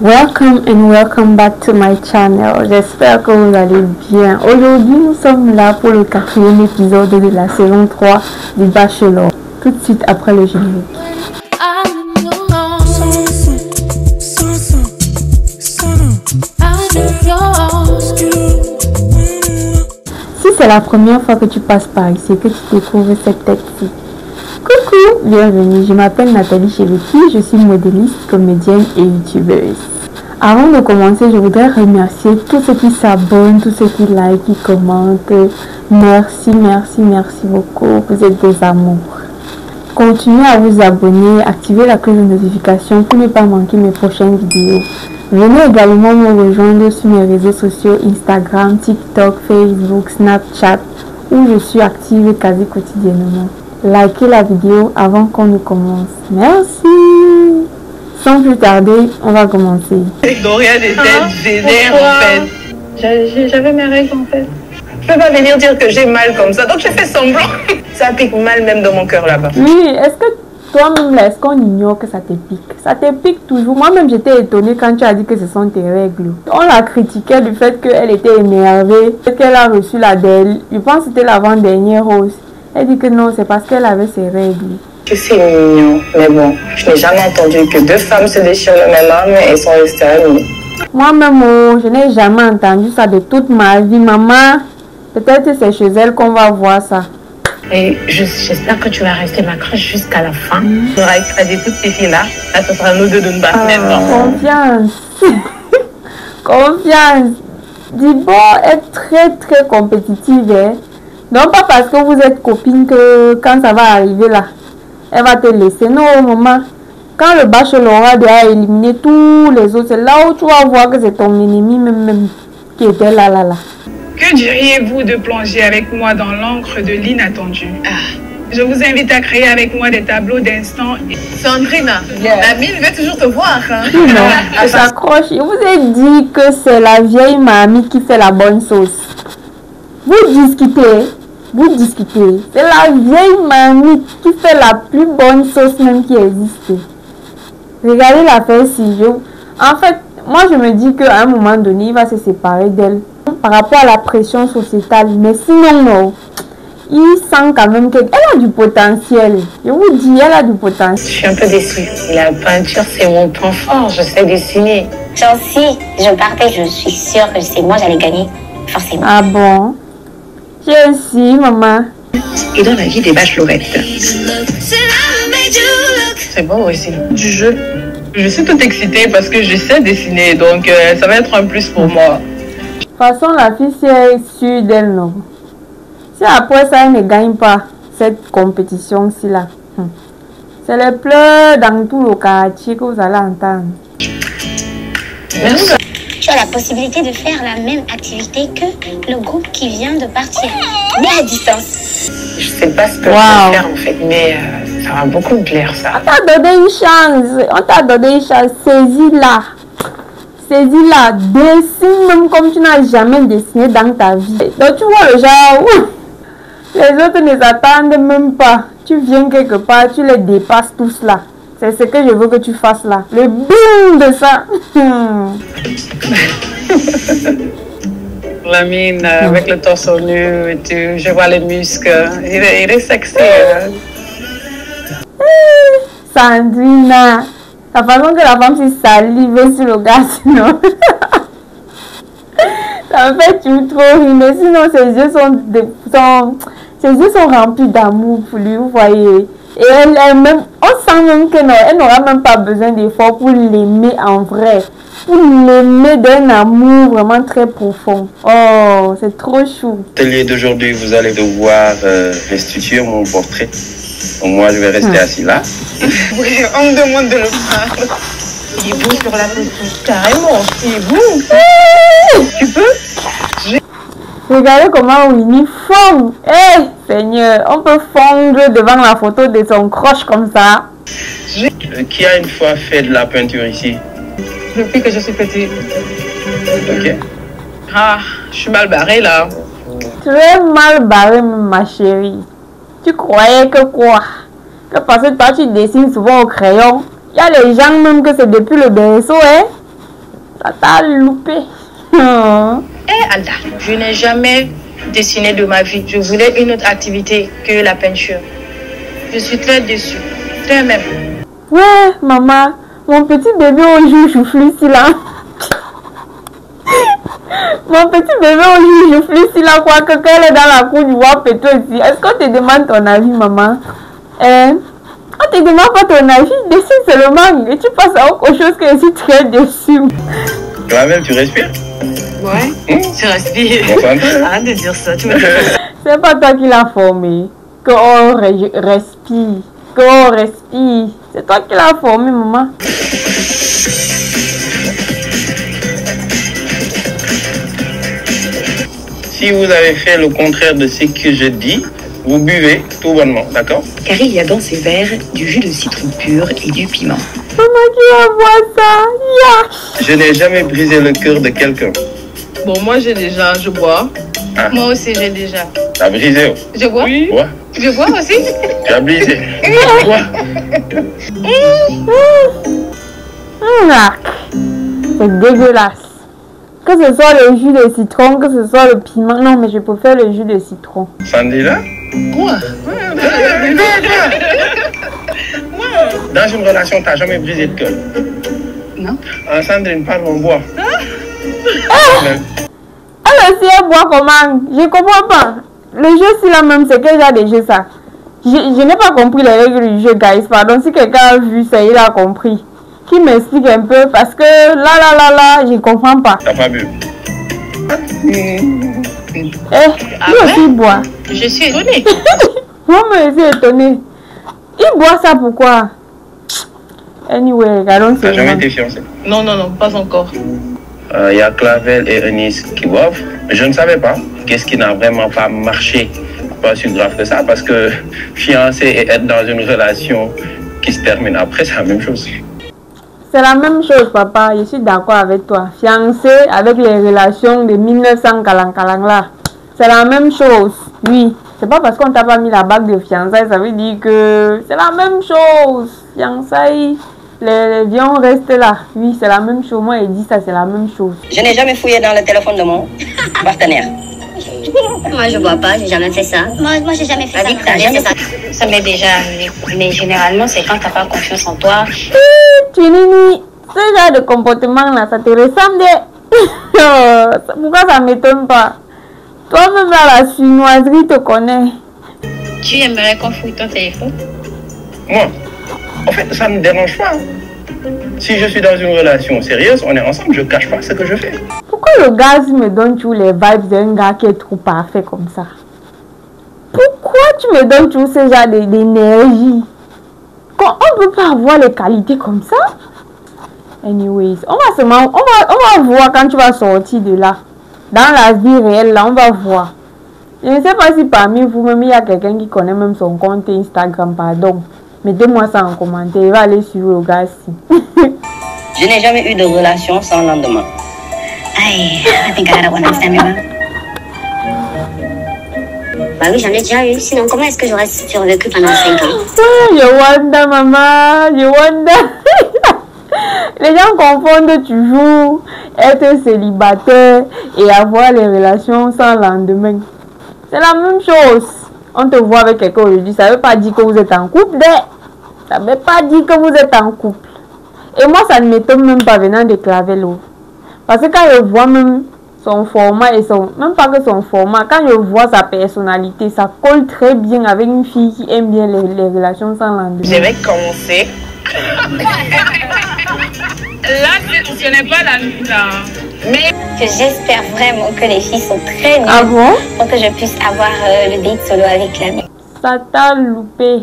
Welcome and welcome back to my channel. J'espère que vous allez bien. Aujourd'hui, nous sommes là pour le 4e épisode de la saison 3 du Bachelor. Tout de suite après le générique. Si c'est la première fois que tu passes par ici et que tu découvres cette tête-ci, coucou, bienvenue, je m'appelle Nathalie Cheveti, je suis modéliste, comédienne et youtubeuse. Avant de commencer, je voudrais remercier tous ceux qui s'abonnent, tous ceux qui like, qui commentent. Merci beaucoup, vous êtes des amours. Continuez à vous abonner, activez la cloche de notification pour ne pas manquer mes prochaines vidéos. Venez également me rejoindre sur mes réseaux sociaux Instagram, TikTok, Facebook, Snapchat, où je suis active quasi quotidiennement. Likez la vidéo avant qu'on ne commence. Merci. Sans plus tarder, on va commencer. Dorian était vénère en fait. J'avais mes règles en fait. Je peux pas venir dire que j'ai mal comme ça, donc je fais semblant. Ça pique mal même dans mon cœur là-bas. Oui, est-ce que toi-même là, est-ce qu'on ignore que ça te pique? Ça te pique toujours. Moi-même, j'étais étonnée quand tu as dit que ce sont tes règles. On la critiquait du fait qu'elle était énervée, qu'elle a reçu la DEL. Je pense que c'était l'avant-dernière rose. Elle dit que non, c'est parce qu'elle avait ses règles. Que c'est mignon, mais bon, je n'ai jamais entendu que deux femmes se déchirent le même homme et sont restées amies. Moi-même, je n'ai jamais entendu ça de toute ma vie, maman. Peut-être que c'est chez elle qu'on va voir ça. Et j'espère que tu vas rester ma crush jusqu'à la fin. On aura écrasé toutes ces filles-là. Là, ce sera nous deux de nous battre maintenant. Confiance. Confiance. Dibo est très compétitive. Hein? Non, pas parce que vous êtes copines que quand ça va arriver là, elle va te laisser. Non, maman. Quand le Bachelor a déjà éliminé tous les autres, c'est là où tu vas voir que c'est ton ennemi même qui était là. Que diriez-vous de plonger avec moi dans l'encre de l'inattendu? Je vous invite à créer avec moi des tableaux d'instants. Sandrina, la mine veut toujours te voir. Hein? Non, elle s'accroche. Je vous ai dit que c'est la vieille mamie qui fait la bonne sauce. Vous discutez. C'est la vieille mamie qui fait la plus bonne sauce même qui existe. Regardez l'affaire si En fait, moi je me dis qu'à un moment donné, il va se séparer d'elle. Par rapport à la pression sociétale. Mais sinon, non. Il sent quand même qu'elle a du potentiel. Je vous dis, elle a du potentiel. Je suis un peu déçue. La peinture, c'est mon point fort. Je sais dessiner. Genre, si je partais, je suis sûre que c'est moi, j'allais gagner. Forcément. Ah bon? Je aussi, maman. Et dans la vie des bachelorettes. C'est bon aussi. Du jeu. Je suis toute excitée parce que je sais dessiner. Donc, ça va être un plus pour moi. De toute façon, la fille, si elle est sûre d'elle, non. Si après ça, elle ne gagne pas cette compétition-ci là, c'est les pleurs dans tout le quartier que vous allez entendre. Merci. Tu as la possibilité de faire la même activité que le groupe qui vient de partir, mais à distance. Je sais pas ce que je vais faire en fait, mais ça va beaucoup me plaire ça. On t'a donné une chance, saisis-la. Saisis-la, dessine même comme tu n'as jamais dessiné dans ta vie. Donc tu vois le genre où les autres ne s'attendent même pas. Tu viens quelque part, tu les dépasses tous là. C'est ce que je veux que tu fasses là. Le boom de ça. La mine avec le torse nu et tout, je vois les muscles. Il est sexy. Sandrina. La façon que la femme s'est salive sur le gars, sinon. Ça me fait trop rire. Mais sinon, ses yeux sont remplis d'amour pour lui, vous voyez. Et elle-même, on sent même qu'elle n'aura même pas besoin d'efforts pour l'aimer en vrai. Pour l'aimer d'un amour vraiment très profond. Oh, c'est trop chou. L'atelier d'aujourd'hui, vous allez devoir restituer mon portrait. Moi, je vais rester assis là. Oui, on me demande de le prendre. Il est beau sur la photo. Carrément, il est beau. Tu peux? Regardez comment Winnie fond. Seigneur, on peut fondre devant la photo de son croche comme ça. Qui a une fois fait de la peinture ici? Depuis que je suis petite. Ok. Je suis mal barrée là. Très mal barrée, ma chérie. Tu croyais que quoi? Que parce que toi tu dessines souvent au crayon. Il y a les gens même que c'est depuis le berceau, hein? Ça t'a loupé. Oh. Alda, je n'ai jamais dessiné de ma vie. Je voulais une autre activité que la peinture. Je suis très déçue. Très même. Ouais, maman. Mon petit bébé au joue ici là. Mon petit bébé au joue ici là. Quoi que quand elle est dans la cour du roi péto ici. Est-ce qu'on te demande ton avis, maman? On te demande pas ton avis. Dessine seulement. Et tu passes à autre chose que je suis très déçue. Toi-même, tu respires? Ouais, tu respires. Arrête de dire ça. Tu me C'est pas toi qui l'as formé. Qu'on respire. Qu'on respire. C'est toi qui l'as formé, maman. Si vous avez fait le contraire de ce que je dis, vous buvez tout bonnement, d'accord? Car il y a dans ces verres du jus de citron pur et du piment. Maman qui va voir ça. Yeah. Je n'ai jamais brisé le cœur de quelqu'un. Bon, moi j'ai déjà, je bois. Ah. Moi aussi j'ai déjà. T'as brisé? Je bois? Oui. Quoi? Je bois aussi? Tu as brisé? Quoi? C'est dégueulasse. Que ce soit le jus de citron, que ce soit le piment. Non, mais je préfère le jus de citron. Sandy là? Quoi? Dans une relation, t'as jamais brisé de cœur? Non. Sandrine, parle, on boit. Elle aussi, elle boit comment? Je comprends pas. Le jeu, c'est la même, c'est quel genre de jeu ça? Je n'ai pas compris les règles du jeu, guys. Pardon, si quelqu'un a vu ça, il a compris. Qui m'explique un peu, parce que là, je comprends pas. T'as pas bu? Lui aussi boit. Je suis étonnée. Moi, je suis étonnée. Il boit ça pourquoi? Anyway, regardons T'as ce jamais été fiancé? Non, pas encore. Il y a Clavel et Eunice qui boivent. Je ne savais pas. Qu'est-ce qui n'a vraiment pas marché? Pas si grave que ça, parce que fiancé et être dans une relation qui se termine après, c'est la même chose. C'est la même chose, papa. Je suis d'accord avec toi. Fiancé avec les relations de 1900 calang là. C'est la même chose. Oui. C'est pas parce qu'on t'a pas mis la bague de fiançailles, ça veut dire que c'est la même chose. Fiançailles, les viands restent là. Oui, c'est la même chose. Moi, il dit ça, c'est la même chose. Je n'ai jamais fouillé dans le téléphone de mon partenaire. Moi, je vois pas, j'ai jamais fait ça. Moi j'ai jamais fait ça. T'as jamais fait Ça m'est déjà arrivé. Mais généralement, c'est quand t'as pas confiance en toi. Tchinini, ce genre de comportement là, ça te ressemble. Pourquoi ça m'étonne pas? Toi-même là, la chinoiserie te connaît. Tu aimerais qu'on fouille ton téléphone? Moi, en fait, ça ne me dérange pas. Si je suis dans une relation sérieuse, on est ensemble, je cache pas ce que je fais. Pourquoi le gars me donne tous les vibes d'un gars qui est trop parfait comme ça? Pourquoi tu me donnes tout ce genre d'énergie? On ne peut pas avoir les qualités comme ça? Anyways, on va voir quand tu vas sortir de là. Dans la vie réelle, là, on va voir. Je ne sais pas si parmi vous-même, il y a quelqu'un qui connaît même son compte Instagram, pardon. Mettez-moi ça en commentaire, il va aller suivre le gars-ci. Je n'ai jamais eu de relation sans lendemain. I think I had one next time, man. Bah oui, j'en ai déjà eu. Sinon, comment est-ce que j'aurais survécu pendant 5 ans? Yowanda, maman, Yowanda. Les gens confondent toujours être célibataire et avoir les relations sans lendemain. C'est la même chose. On te voit avec quelqu'un aujourd'hui, ça ne veut pas dire que vous êtes en couple. Ça ne veut pas dire que vous êtes en couple. Et moi, ça ne m'étonne même pas venant de Clavelo. Parce que quand je vois même son format et même pas que son format, quand je vois sa personnalité, ça colle très bien avec une fille qui aime bien les relations sans lendemain. Je vais commencer. Là, ce n'est pas la nuit. Mais que j'espère vraiment que les filles sont très nulles. Ah bon? Pour que je puisse avoir le date solo avec Lamine. Ça t'a loupé.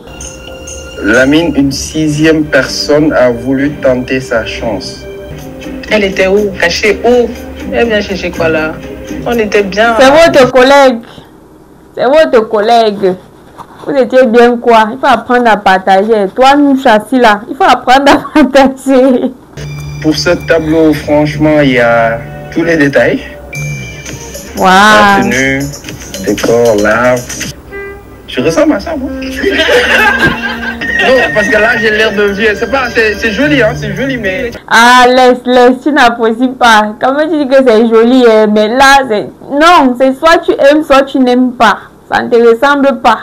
Lamine, une 6e personne a voulu tenter sa chance. Elle était où? Cachée où? Elle vient chercher quoi là? On était bien. C'est votre collègue. C'est votre collègue. Vous étiez bien quoi? Il faut apprendre à partager. Toi, nous chassis là. Il faut apprendre à partager. Pour ce tableau, franchement, il y a tous les détails. Waouh. La tenue, décor, l'arbre. Je ressemble à ça, moi. Non, parce que là, j'ai l'air de vieux. C'est joli, hein, c'est joli, mais... Ah, laisse, tu n'apprécies pas. Comment tu dis que c'est joli, mais là, c'est... Non, c'est soit tu aimes, soit tu n'aimes pas. Ça ne te ressemble pas.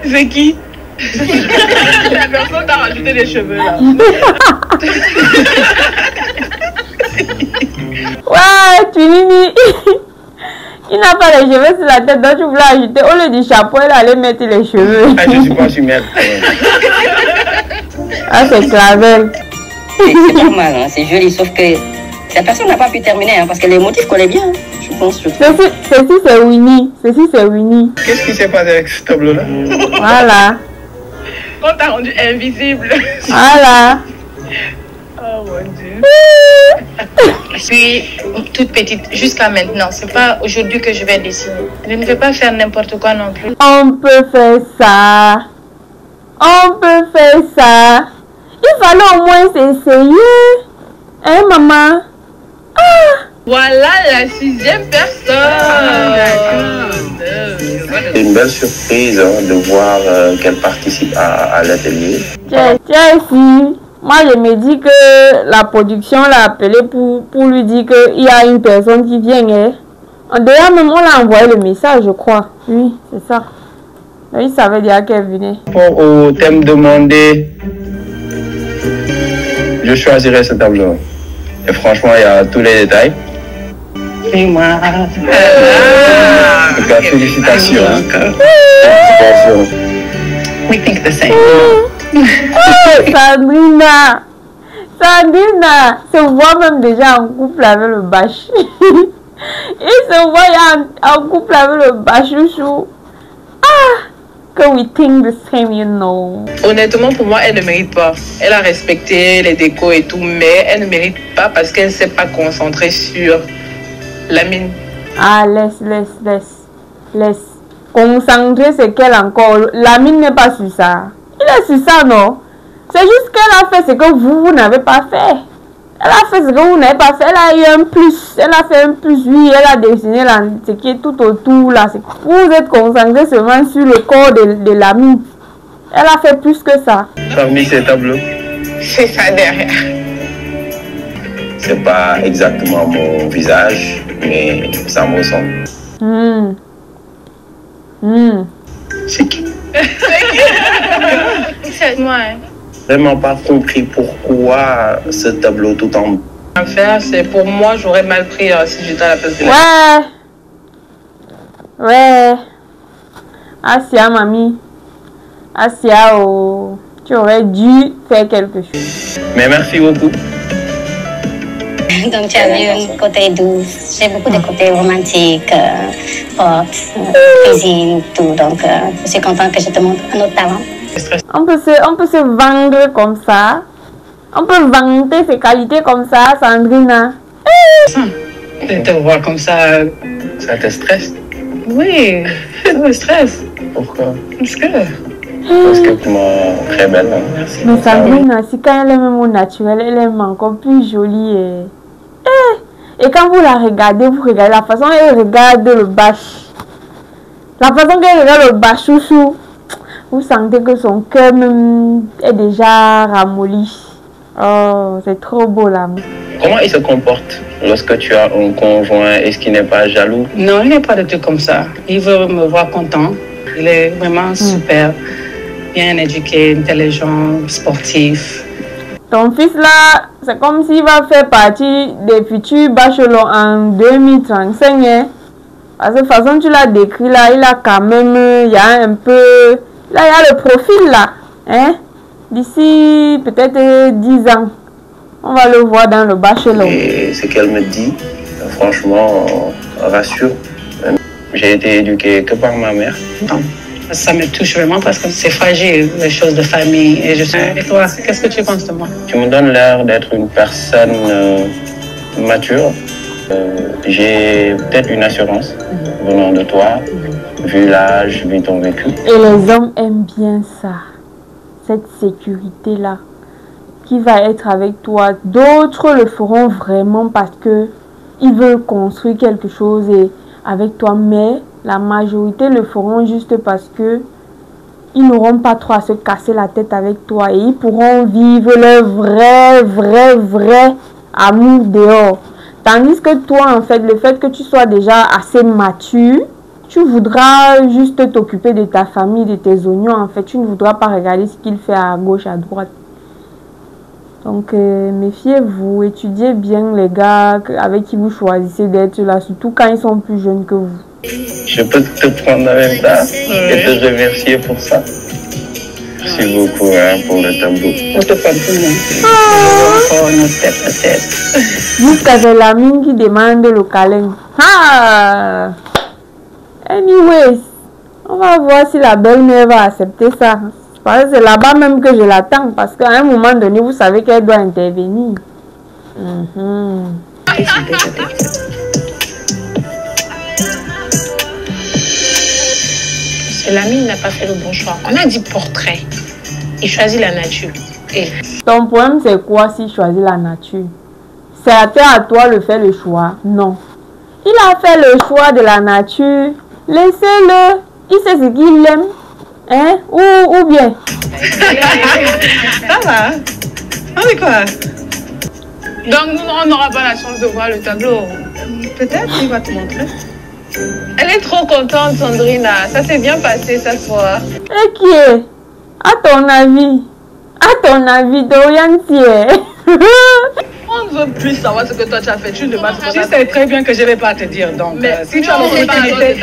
C'est qui? La personne t'a rajouté des cheveux, là. Ouais, tu nini. Il n'a pas les cheveux sur la tête, donc tu voulais ajouter. Au lieu du chapeau, elle allait mettre les cheveux. Ah, je suis pas su mettre. Ah, c'est Clavel. C'est pas mal, hein, c'est joli, sauf que la personne n'a pas pu terminer, hein, parce que les motifs collaient bien, hein, je pense. Ceci, c'est Winnie. Qu'est-ce qui s'est passé avec ce tableau-là? Voilà. On t'a rendu invisible. Voilà. Oh mon Dieu. Je suis toute petite jusqu'à maintenant. C'est pas aujourd'hui que je vais dessiner. Je ne vais pas faire n'importe quoi non plus. On peut faire ça. Il fallait au moins s'essayer. Hein, maman? Voilà la 6e personne. C'est une belle surprise, hein, de voir qu'elle participe à l'atelier. Tiens ici. Moi, je me dis que la production l'a appelé pour lui dire qu'il y a une personne qui vient. Hein. D'ailleurs, même on l'a envoyé le message, je crois. Oui, c'est ça. Mais il savait déjà qu'elle venait. Pour au thème demandé, je choisirais ce tableau. Et franchement, il y a tous les détails. Et moi. En tout cas, félicitations. We think the same. Sandrina, se voit même déjà en couple avec le bâche. Il se voit en couple avec le bâchouchou. Que we think the same, you know. Honnêtement, pour moi, elle ne mérite pas. Elle a respecté les décos et tout, mais elle ne mérite pas parce qu'elle ne s'est pas concentrée sur la mine. Ah, laisse. Concentrer, c'est qu'elle encore. La mine n'est pas sur ça. Il est sur ça, non? C'est juste qu'elle a fait ce que vous n'avez pas fait. Elle a fait ce que vous n'avez pas fait. Elle a eu un plus. Elle a fait un plus, oui. Elle a dessiné ce qui est tout autour là. Vous êtes concentré seulement sur le corps de la mine. Elle a fait plus que ça. Parmi ces tableaux, C'est ça derrière. c'est pas exactement mon visage, mais ça me ressemble. C'est qui? C'est moi. Hein. Vraiment pas compris pourquoi ce tableau tout en... À faire, c'est pour moi, j'aurais mal pris si j'étais à la place de la. Ouais. Asia, mamie. Asia, oh. Tu aurais dû faire quelque chose. Mais merci beaucoup. Donc tu as vu un côté doux. J'ai beaucoup de côtés romantiques, portes, cuisine, tout. Donc je suis contente que je te montre un autre talent. On peut se vendre comme ça. On peut vanter ses qualités comme ça, Sandrina. De te voir comme ça. Ça te stresse? Oui, ça me stresse. Pourquoi? Parce que. Parce que tu m'as très belle. Hein? Merci. Mais Sandrina, si quand elle est même au naturel, elle est encore plus jolie. Et quand vous la regardez, vous regardez la façon dont elle regarde le bâche. La façon qu'elle regarde le bâchouchou. Vous sentez que son cœur même est déjà ramolli. Oh, c'est trop beau là. Comment il se comporte lorsque tu as un conjoint? Est-ce qu'il n'est pas jaloux? Non, il n'est pas de tout comme ça. Il veut me voir content. Il est vraiment super. Bien éduqué, intelligent, sportif. Ton fils là, c'est comme s'il va faire partie des futurs bachelors en 2035. Hein? Parce que de toute façon, tu l'as décrit là, il a quand même, il y a un peu... Là, il y a le profil là. Hein? D'ici peut-être 10 ans, on va le voir dans le bachelor. Et ce qu'elle me dit, franchement, rassure. J'ai été éduqué que par ma mère. Non. Ça me touche vraiment parce que c'est fragile, les choses de famille. Et toi, qu'est-ce que tu penses de moi? Tu me donnes l'air d'être une personne mature. J'ai peut-être une assurance venant de toi, vu l'âge, vu ton vécu. Et les hommes aiment bien ça, cette sécurité-là, qui va être avec toi. D'autres le feront vraiment parce que ils veulent construire quelque chose avec toi, mais la majorité le feront juste parce que ils n'auront pas trop à se casser la tête avec toi et ils pourront vivre leur vrai amour dehors. Tandis que toi, en fait, le fait que tu sois déjà assez mature, tu voudras juste t'occuper de ta famille, de tes oignons. En fait, tu ne voudras pas regarder ce qu'il fait à gauche, à droite. Donc, méfiez-vous, étudiez bien les gars avec qui vous choisissez d'être là, surtout quand ils sont plus jeunes que vous. Je peux te prendre en même temps et te remercier pour ça. Merci beaucoup pour le tableau. On te fait bien. Encore notre tête à tête. Jusqu'à la mine qui demande le câlin. Ah! Anyways, on va voir si la belle-mère va accepter ça. C'est là-bas même que je l'attends parce qu'à un moment donné, vous savez qu'elle doit intervenir. L'ami n'a pas fait le bon choix. On a dit portrait. Il choisit la nature. Et... Ton problème, c'est quoi s'il choisit la nature? C'est à toi de faire le choix? Non. Il a fait le choix de la nature. Laissez-le. Il sait ce qu'il aime. Hein? Ou bien? Ça va. Ah mais quoi? Donc, nous, on n'aura pas la chance de voir le tableau. Peut-être il va te montrer. Elle est trop contente, Sandrina. Ça s'est bien passé cette fois. Et qui est? À ton avis? Dorian Thier. On ne veut plus savoir ce que toi tu as fait. Tu ne vas pas. Tu sais très bien que je ne vais pas te dire. Donc, si tu as l'opportunité,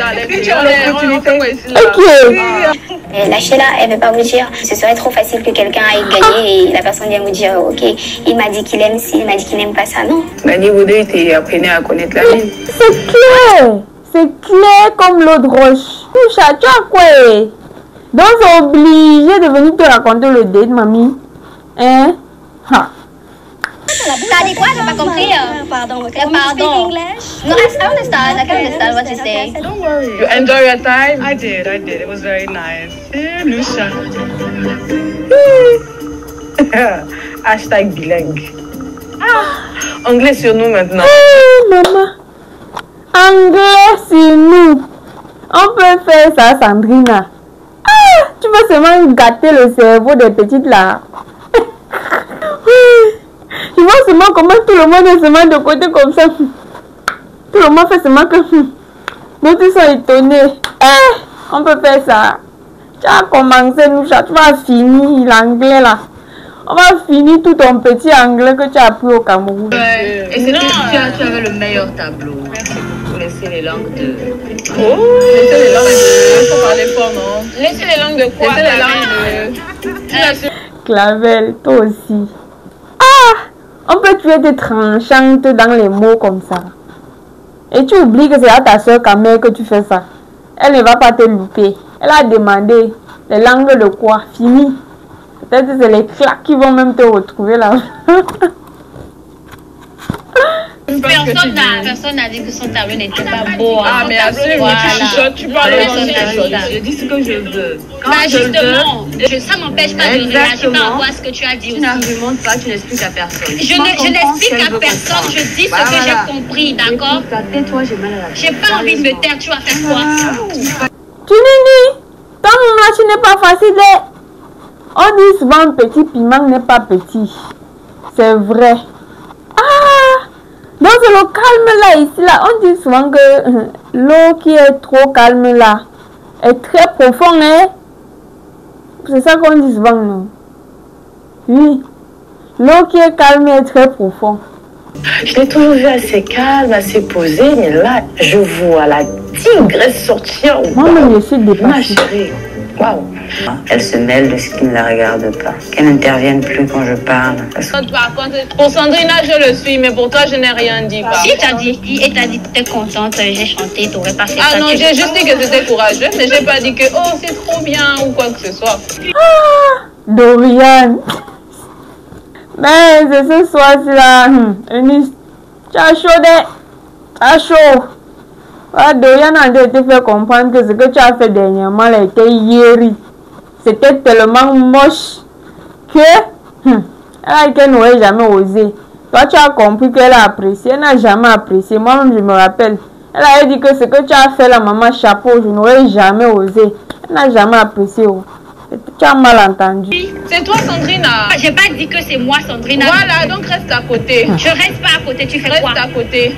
La Sheila, elle ne veut pas vous dire. Ce serait trop facile que quelqu'un aille gagner et la personne vient vous dire, ok, il m'a dit qu'il aime ci, il m'a dit qu'il n'aime pas ça. Non. Nani, vous deux, tu apprenez à connaître la vie. C'est clair. C'est clair comme l'eau de roche. Tu as quoi? Donc, c'est obligé de venir te raconter le date, mamie. Hein? Ha. T'as dit quoi? J'ai pas compris. Pardon. Pardon. No, I understand. I can understand what you say. Don't worry. You enjoy your time? I did. It was very nice. Lucia. Hashtag bilingue. Ah, anglais sur nous maintenant. Oh, maman. Anglais sur nous. On peut faire ça, Sandrina. Ah, tu veux seulement gâter le cerveau des petites là. Tu vois seulement comment tout le monde est seulement de côté comme ça. Tout le monde fait seulement que... Donc ils sont étonnés. On peut faire ça. Tu as commencé, nous, tu vas finir l'anglais là. On va finir tout ton petit anglais que tu as appris au Cameroun. Et c'est tu avais le meilleur tableau. Pour laisser les langues de... Oh, laissez les langues de... Il faut parler fort, non? Laissez les langues de quoi? Laissez les langues de... Clavel, toi aussi. Ah! On peut tuer des tranchantes dans les mots comme ça. Et tu oublies que c'est à ta soeur Kamel que tu fais ça. Elle ne va pas te louper. Elle a demandé les langues de quoi? Fini. Peut-être que c'est les claques qui vont même te retrouver là. Personne n'a dit que son tableau n'était pas beau. Ah, mais assez, tu parles de je dis ce que je veux. Quand justement, ça m'empêche pas de réagir par rapport à ce que tu as dit aussi. Tu n'argumentes pas, tu n'expliques à personne. Je n'explique à personne, je dis ce que j'ai compris, d'accord? Tais-toi, j'ai mal à la tête. J'ai pas envie de me taire, tu vas faire quoi? Tu n'es ton match n'est pas facile. On dit souvent petit piment n'est pas petit. C'est vrai. Ah! Donc c'est le calme là, ici là, on dit souvent que l'eau qui est trop calme là est très profonde, hein? C'est ça qu'on dit souvent, non? Oui. L'eau qui est calme est très profonde. Je l'ai toujours vu assez calme, assez posée, mais là, je vois la tigresse sortir. Moi-même, je suis dépassée. Ma chérie, waouh. Elle se mêle de ce qui ne la regarde pas. Qu'elle n'intervienne plus quand je parle. Par contre, pour Sandrina, je le suis, mais pour toi, je n'ai rien dit. Si t'as dit, et t'as dit que t'es contente, j'ai chanté, t'aurais pas fait ça. Ah non, j'ai juste dit que c'était courageux, mais j'ai pas dit que oh, c'est trop bien ou quoi que ce soit. Ah, Dorian. Mais c'est ce soir-ci là, Eunice, tu as chaud, tu as chaud. Ah, Dorian a été fait comprendre que ce que tu as fait dernièrement a été hier. C'était tellement moche que elle n'aurait jamais osé. Toi, tu as compris qu'elle a apprécié. Elle n'a jamais apprécié. Moi-même, je me rappelle. Elle a dit que ce que tu as fait, la maman chapeau, je n'aurais jamais osé. Elle n'a jamais apprécié. Tu as mal entendu. C'est toi, Sandrina. J'ai pas dit que c'est moi, Sandrina. Voilà, donc reste à côté. Je reste pas à côté, tu fais quoi? Reste à côté.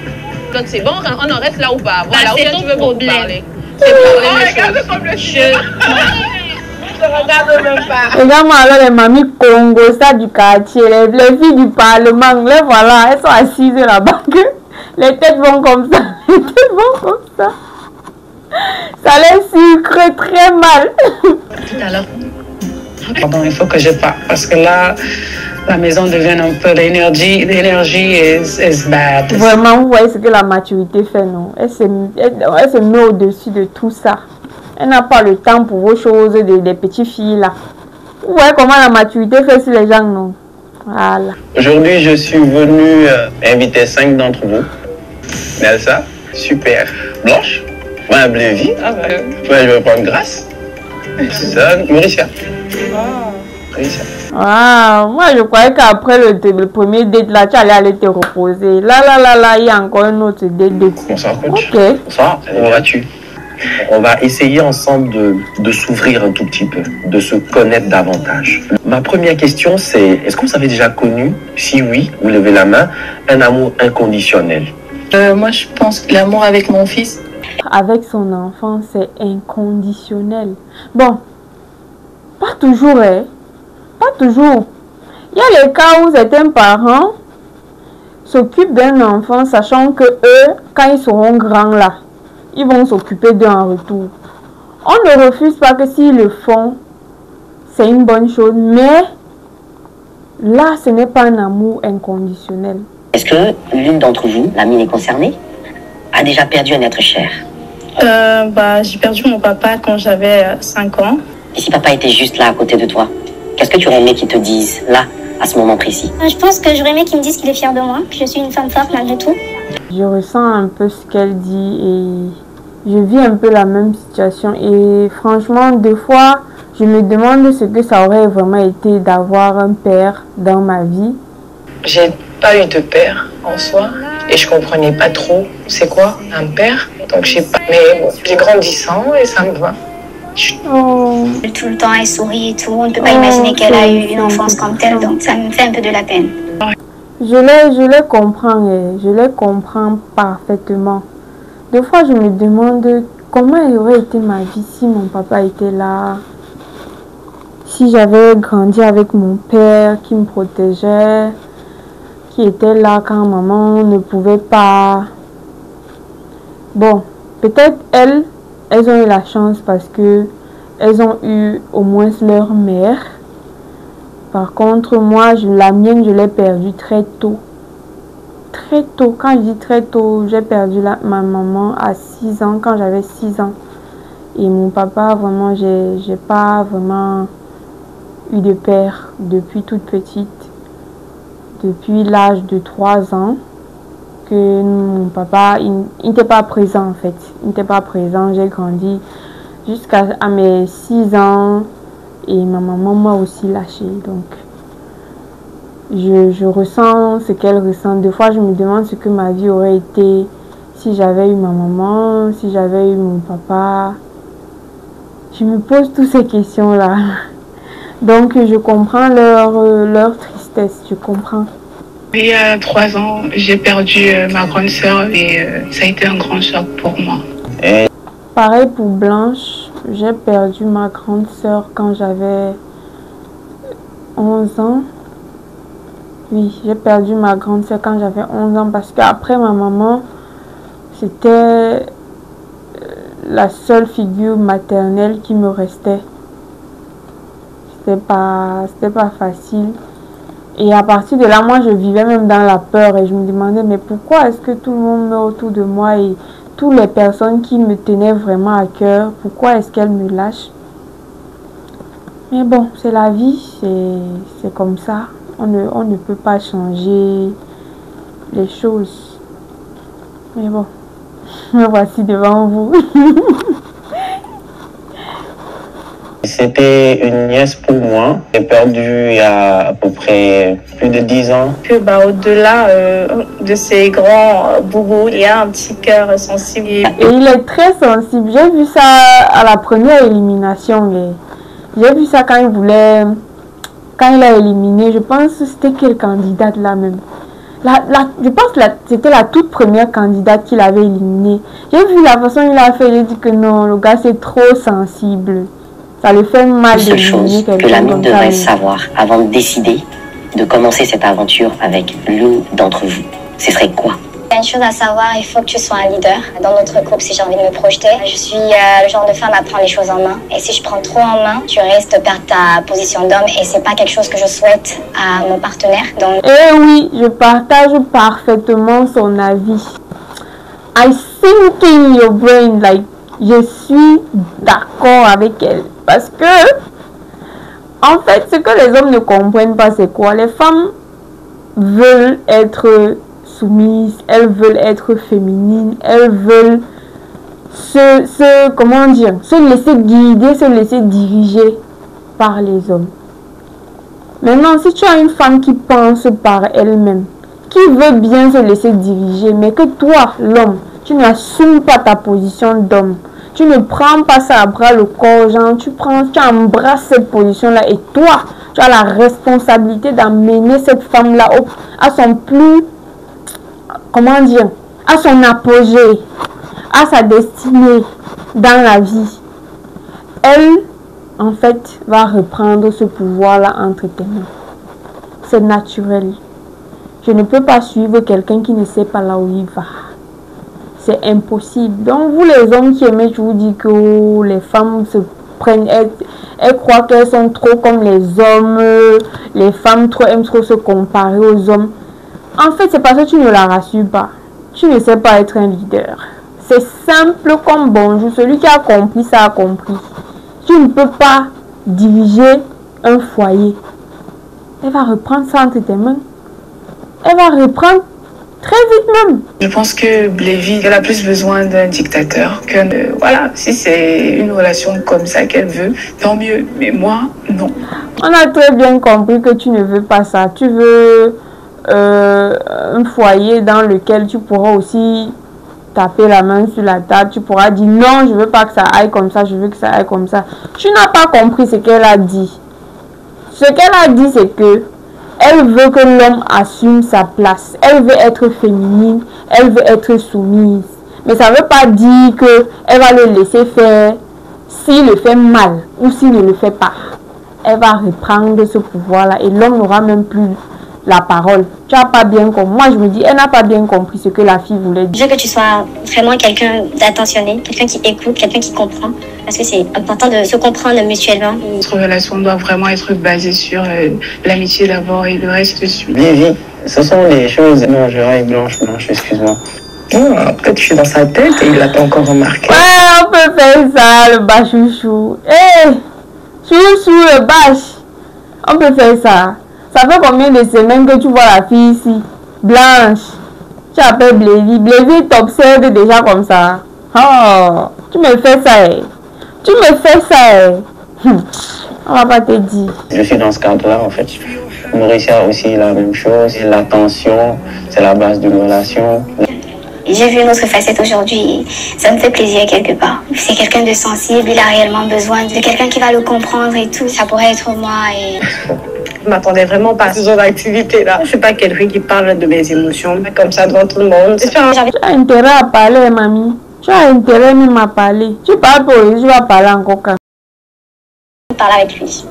Donc c'est bon, on en reste là ou pas? Voilà, c'est ton tu veux problème. Parler. C'est pour les Regarde comme le Je regarde même pas. Regarde-moi alors les mamies Congo, ça du quartier, les filles du parlement, les voilà, elles sont assises là-bas. Les têtes vont comme ça. Les têtes vont comme ça. Ça les sucre très mal. Tout à l'heure. Pardon, il faut que je parte parce que là, la maison devient un peu l'énergie is bad. Vraiment, vous voyez ce que la maturité fait, non? Elle se met au-dessus de tout ça. Elle n'a pas le temps pour vos choses des petites filles là. Vous voyez comment la maturité fait sur les gens, non? Voilà. Aujourd'hui, je suis venu inviter 5 d'entre vous. Nelsa, super. Blanche, moi, Blévi. Moi, je vais prendre Grâce. Ça, Mauricia. Mauricia. Ah, moi je croyais qu'après le premier date là, tu allais aller te reposer. Là, il y a encore un autre date. Bonsoir, coach. Ok. Bonsoir, comment vas-tu? On va essayer ensemble de s'ouvrir un tout petit peu, de se connaître davantage. Ma première question, c'est, est-ce que vous avez déjà connu, si oui, vous levez la main, un amour inconditionnel? Moi, je pense que l'amour avec mon fils. Avec son enfant, c'est inconditionnel. Bon, pas toujours, hein. Pas toujours. Il y a les cas où certains parents s'occupent d'un enfant, sachant que eux, quand ils seront grands là, ils vont s'occuper d'eux en retour. On ne refuse pas que s'ils le font, c'est une bonne chose, mais là, ce n'est pas un amour inconditionnel. Est-ce que l'une d'entre vous, la mine est concernée, a déjà perdu un être cher? J'ai perdu mon papa quand j'avais 5 ans. Et si papa était juste là à côté de toi, qu'est-ce que tu aurais aimé qu'il te dise là, à ce moment précis? Je pense que j'aurais aimé qu'il me dise qu'il est fier de moi, que je suis une femme forte malgré tout. Je ressens un peu ce qu'elle dit et je vis un peu la même situation. Et franchement, des fois, je me demande ce que ça aurait vraiment été d'avoir un père dans ma vie. J'ai pas eu de père en soi et je comprenais pas trop c'est quoi un père. Donc j'ai pas, mais bon, j'ai grandi sans et ça me va. Oh. Tout le temps elle sourit et tout, on ne peut pas imaginer qu'elle a eu une enfance comme telle, donc ça me fait un peu de la peine. Je les comprends et je les comprends parfaitement. Des fois je me demande comment aurait été ma vie si mon papa était là, si j'avais grandi avec mon père qui me protégeait, qui était là quand maman ne pouvait pas. Bon, peut-être elles ont eu la chance parce que elles ont eu au moins leur mère. Par contre, moi, la mienne, je l'ai perdue très tôt. Très tôt. Quand je dis très tôt, j'ai perdu ma maman à 6 ans, quand j'avais 6 ans. Et mon papa, vraiment, j'ai pas vraiment eu de père depuis toute petite. Depuis l'âge de 3 ans, que mon papa, il n'était pas présent en fait. Il n'était pas présent. J'ai grandi jusqu'à mes 6 ans et ma maman m'a aussi lâché. Donc, je ressens ce qu'elle ressent. Des fois, je me demande ce que ma vie aurait été si j'avais eu ma maman, si j'avais eu mon papa. Je me pose toutes ces questions-là. Donc, je comprends leur tristesse, je comprends. Il y a 3 ans, j'ai perdu ma grande sœur et ça a été un grand choc pour moi. Pareil pour Blanche, j'ai perdu ma grande sœur quand j'avais 11 ans. Oui, j'ai perdu ma grande sœur quand j'avais 11 ans parce qu'après ma maman, c'était la seule figure maternelle qui me restait. C'était pas facile. Et à partir de là, moi, je vivais même dans la peur et je me demandais, mais pourquoi est-ce que tout le monde meurt autour de moi et toutes les personnes qui me tenaient vraiment à cœur, pourquoi est-ce qu'elles me lâchent? Mais bon, c'est la vie, c'est comme ça. On ne peut pas changer les choses. Mais bon, me voici devant vous. C'était une nièce pour moi. J'ai perdu il y a à peu près plus de 10 ans. Au-delà de ces grands bourreaux, il y a un petit cœur sensible. Et il est très sensible. J'ai vu ça à la première élimination. J'ai vu ça quand il voulait... Quand il a éliminé, je pense que c'était quelle candidate là même. Je pense que c'était la toute première candidate qu'il avait éliminée. J'ai vu la façon dont il a fait, j'ai dit que non, le gars c'est trop sensible. Ça le fait mal d'éliminer quelqu'un. Que l'ami devrait savoir avant de décider de commencer cette aventure avec l'une d'entre vous, ce serait quoi? Il y a une chose à savoir, il faut que tu sois un leader. Dans notre couple, si j'ai envie de me projeter, je suis le genre de femme à prendre les choses en main. Et si je prends trop en main, tu risques de perdre ta position d'homme. Et c'est pas quelque chose que je souhaite à mon partenaire. Donc... Eh oui, je partage parfaitement son avis. I think in your brain, like, je suis d'accord avec elle. Parce que, en fait, ce que les hommes ne comprennent pas, c'est quoi? Les femmes veulent être soumises, elles veulent être féminines, elles veulent comment dire, se laisser guider, se laisser diriger par les hommes. Maintenant, si tu as une femme qui pense par elle-même, qui veut bien se laisser diriger, mais que toi, l'homme, tu n'assumes pas ta position d'homme, tu ne prends pas ça à bras le corps, genre, tu embrasses cette position-là et toi, tu as la responsabilité d'amener cette femme-là à son plus, comment dire, à son apogée, à sa destinée dans la vie. Elle, en fait, va reprendre ce pouvoir-là entre tes mains. C'est naturel. Je ne peux pas suivre quelqu'un qui ne sait pas là où il va. C'est impossible. Donc, vous les hommes qui aimez, je vous dis que oh, les femmes se prennent, elles croient qu'elles sont trop comme les hommes. Les femmes aiment trop se comparer aux hommes. En fait, c'est parce que tu ne la rassures pas. Tu ne sais pas être un leader. C'est simple comme bonjour. Celui qui a compris, ça a compris. Tu ne peux pas diriger un foyer. Elle va reprendre ça entre tes mains. Elle va reprendre très vite même. Je pense que Blévy, elle a plus besoin d'un dictateur que... voilà, si c'est une relation comme ça qu'elle veut, tant mieux. Mais moi, non. On a très bien compris que tu ne veux pas ça. Tu veux un foyer dans lequel tu pourras aussi taper la main sur la table. Tu pourras dire non, je veux pas que ça aille comme ça, je veux que ça aille comme ça. Tu n'as pas compris ce qu'elle a dit. Ce qu'elle a dit, c'est que elle veut que l'homme assume sa place. Elle veut être féminine. Elle veut être soumise. Mais ça ne veut pas dire qu'elle va le laisser faire s'il le fait mal ou s'il ne le fait pas. Elle va reprendre ce pouvoir-là et l'homme n'aura même plus la parole. Tu n'as pas bien compris. Moi, je me dis, elle n'a pas bien compris ce que la fille voulait dire. Je veux que tu sois vraiment quelqu'un d'attentionné, quelqu'un qui écoute, quelqu'un qui comprend. Parce que c'est important de se comprendre mutuellement. Notre relation doit vraiment être basée sur l'amitié d'abord et le reste suit. Vivi, ce sont les choses... Non, je rêve blanche, excuse-moi. Non, peut-être que je suis dans sa tête et il l'a pas encore remarqué. Ouais, on peut faire ça, le bâche chouchou. Hé, chouchou, le bâche. On peut faire ça. Ça fait combien de semaines que tu vois la fille ici? Blanche. Tu appelles Blévy. Blévy t'observe déjà comme ça. Oh, tu me fais ça. Tu me fais ça. On va pas te dire. Je suis dans ce cadre-là, en fait. Mauricia aussi la même chose. L'attention, c'est la base d'une relation. J'ai vu une autre facette aujourd'hui. Ça me fait plaisir quelque part. C'est quelqu'un de sensible. Il a réellement besoin de quelqu'un qui va le comprendre et tout. Ça pourrait être moi et... Je m'attendais vraiment pas à ce genre d'activité-là. Je suis pas quelqu'un qui parle de mes émotions comme ça devant tout le monde. Tu as intérêt à parler, mamie. Tu as intérêt même à parler. Tu parles pour lui, tu vas parler encore. Je parle avec lui.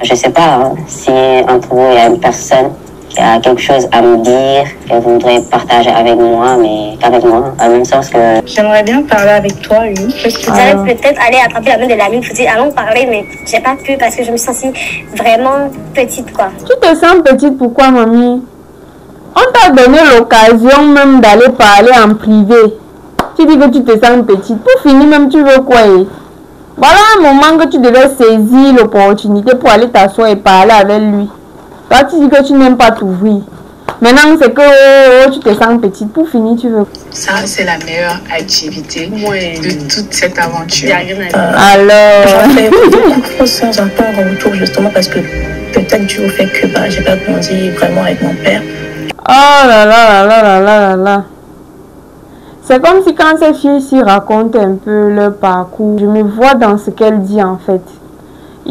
Je sais pas hein, si entre vous il y a une personne qui a quelque chose à me dire, qu'elle voudrait partager avec moi, mais qu'avec moi, en même sens que... J'aimerais bien parler avec toi, oui. J'allais peut-être aller attraper la main de l'amie pour dire allons parler, mais j'ai pas pu parce que je me sens vraiment petite, quoi. Tu te sens petite, pourquoi, mamie? On t'a donné l'occasion même d'aller parler en privé. Tu dis que tu te sens petite. Pour finir, même tu veux quoi? Voilà un moment que tu devais saisir l'opportunité pour aller t'asseoir et parler avec lui. Toi, tu dis que tu n'aimes pas t'ouvrir. Maintenant, c'est que tu te sens petite. Pour finir, tu veux. Ça, c'est la meilleure activité de toute cette aventure. Alors. J'en fais beaucoup sans un peu en retour, justement, parce que peut-être dû au fait que j'ai pas grandi vraiment avec mon père. Oh là là là là là là là là. C'est comme si quand ces filles s'y racontent un peu leur parcours, je me vois dans ce qu'elle dit en fait.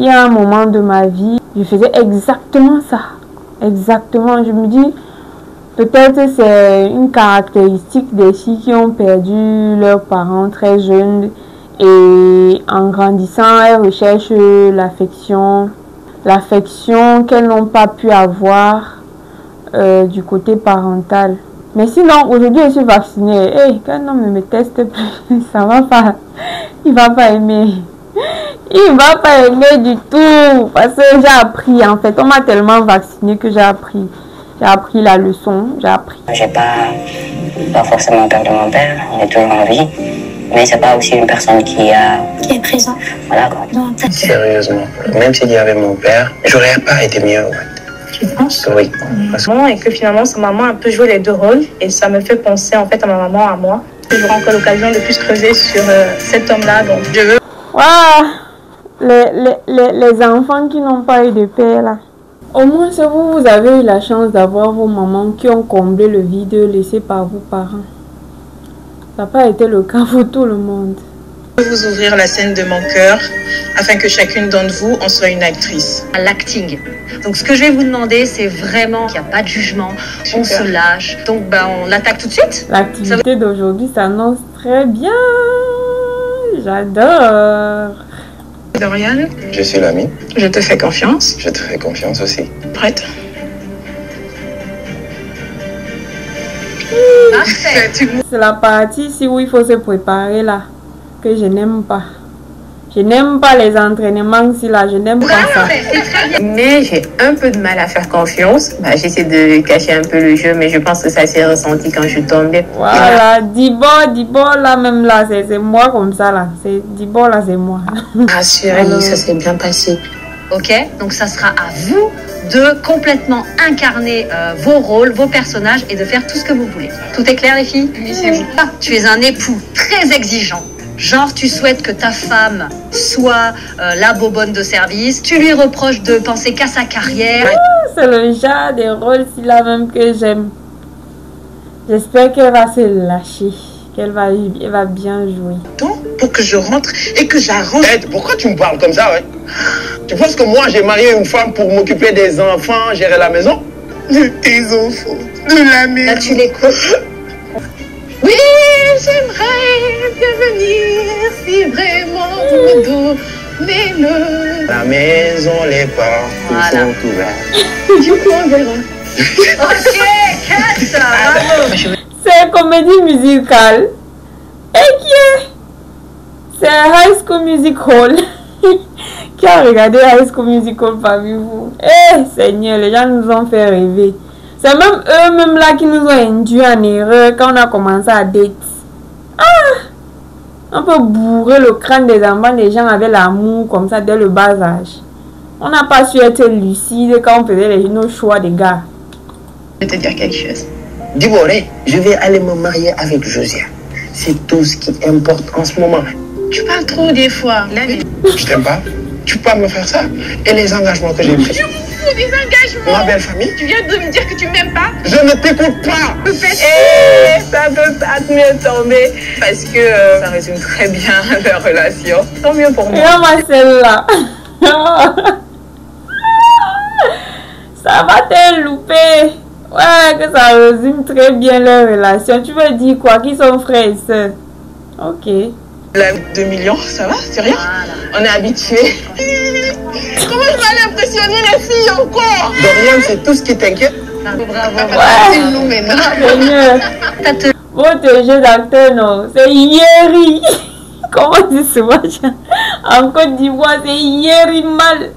il y a un moment de ma vie, je faisais exactement ça. Exactement, je me dis, peut-être c'est une caractéristique des filles qui ont perdu leurs parents très jeunes et en grandissant, elles recherchent l'affection qu'elles n'ont pas pu avoir du côté parental. Mais sinon, aujourd'hui, je suis vaccinée. Hey, qu'un homme ne me teste plus, ça va pas. Il va pas aimer. Il va pas aimer du tout. Parce que j'ai appris, en fait. On m'a tellement vaccinée que j'ai appris. J'ai appris la leçon. J'ai appris. J'ai pas forcément perdu mon père. Il est toujours en vie. Mais c'est pas aussi une personne qui est présente. Voilà quoi. Sérieusement, même s'il y avait mon père, j'aurais pas été mieux. Ouais. Tu penses? Oui. Et que finalement, sa maman a un peu joué les deux rôles. Et ça me fait penser en fait à ma maman, à moi. J'aurai encore l'occasion de plus creuser sur cet homme-là. Donc je veux. Les enfants qui n'ont pas eu de père là. Au moins, si vous avez eu la chance d'avoir vos mamans qui ont comblé le vide laissé par vos parents. Ça n'a pas été le cas pour tout le monde. Je vais vous ouvrir la scène de mon cœur afin que chacune d'entre vous en soit une actrice. L'acting. Donc ce que je vais vous demander, c'est vraiment qu'il n'y a pas de jugement, on se lâche. Donc on attaque tout de suite. L'activité d'aujourd'hui s'annonce très bien. J'adore. Dorian, Je suis l'ami. je te fais confiance. Je te fais confiance aussi. Prête? Parfait. C'est la partie ici où il faut se préparer là, que je n'aime pas. Je n'aime pas les entraînements ici là, je n'aime pas ça. Mais j'ai un peu de mal à faire confiance. J'essaie de cacher un peu le jeu, mais je pense que ça s'est ressenti quand je suis tombée. Voilà, Dibo là même là, c'est moi comme ça là. C'est Dibo là, c'est moi. Rassurez-vous, ça s'est bien passé. Ok, donc ça sera à vous de complètement incarner vos rôles, vos personnages et de faire tout ce que vous voulez. Tout est clair les filles? Oui, c'est bon. Tu es un époux très exigeant. Genre, tu souhaites que ta femme soit la bobonne de service. Tu lui reproches de penser qu'à sa carrière. C'est le genre de rôle si là même que j'aime. J'espère qu'elle va se lâcher. Qu'elle va bien jouer. Pour que je rentre et que j'arrange. Pourquoi tu me parles comme ça, ouais? Tu penses que moi j'ai marié une femme pour m'occuper des enfants, gérer la maison? De tes enfants, de la maison. Là, tu l'écoutes. Oui, j'aimerais bien venir si vraiment vous me donnez-le. La maison, les portes sont ouvertes. Du coup, on verra. Ok, cut. Bravo. C'est une comédie musicale. Et qui est? C'est High School Musical. Qui a regardé High School Musical parmi vous? Eh, Seigneur, les gens nous ont fait rêver. C'est même eux-mêmes là qui nous ont induit en erreur quand on a commencé à date. On peut bourrer le crâne des enfants, des gens avec l'amour comme ça dès le bas âge. On n'a pas su être lucide quand on faisait nos choix des gars. Je vais te dire quelque chose. Diboré, je vais aller me marier avec Josiane. C'est tout ce qui importe en ce moment. Tu parles trop des fois. Je t'aime pas? Tu peux pas me faire ça? Et les engagements que j'ai pris? Je m'en fous des engagements. Ma belle famille? Tu viens de me dire que tu m'aimes pas? Je ne t'écoute pas! Ça peut pas mieux tomber parce que ça résume très bien leur relation. Tant mieux pour moi. Regarde-moi celle-là. Ça va te louper. Ouais, que ça résume très bien leur relation. Tu veux dire quoi? Qu'ils sont frères et sœurs? Ok. La 2 millions, ça va? C'est rien? On est habitués. Comment je vais aller impressionner les filles encore? Dorian, c'est tout ce qui t'inquiète? Bravo. Ouais. Nous maintenant. Seigneur. Votre jeu d'acteur, non, c'est Yeri. Comment on dit souvent en Côte d'Ivoire, c'est Yeri mal.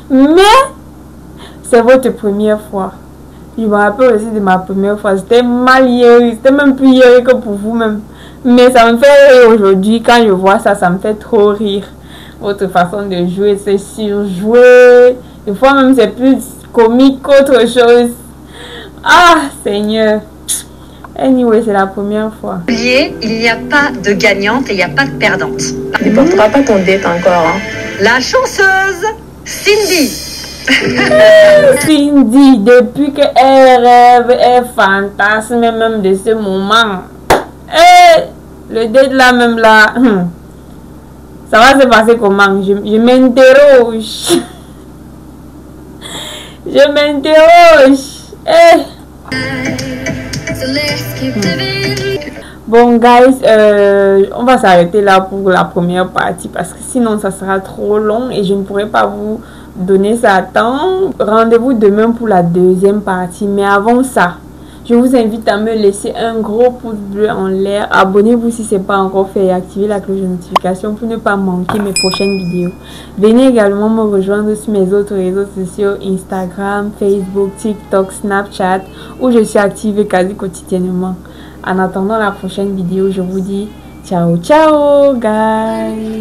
Mais c'est votre première fois. Je me rappelle aussi de ma première fois. C'était mal Yeri. C'était même plus Yeri que pour vous-même. Mais ça me fait rire aujourd'hui. Quand je vois ça, ça me fait trop rire. Votre façon de jouer, c'est surjoué. Des fois même, c'est plus comique qu'autre chose. Ah, Seigneur. Anyway, c'est la première fois. Il n'y a pas de gagnante et il n'y a pas de perdante. Tu ne porteras pas ton date encore. Hein. La chanceuse, Cindy. Cindy, depuis qu'elle rêve, elle fantasme même de ce moment. Et le date là même là, Ça va se passer comment? Je m'interroge. Je m'interroge. Bon, guys, on va s'arrêter là pour la première partie parce que sinon ça sera trop long et je ne pourrai pas vous donner ça à temps. Rendez-vous demain pour la deuxième partie. Mais avant ça, je vous invite à me laisser un gros pouce bleu en l'air. Abonnez-vous si ce n'est pas encore fait et activez la cloche de notification pour ne pas manquer mes prochaines vidéos. Venez également me rejoindre sur mes autres réseaux sociaux, Instagram, Facebook, TikTok, Snapchat, où je suis active quasi quotidiennement. En attendant la prochaine vidéo, je vous dis ciao ciao guys.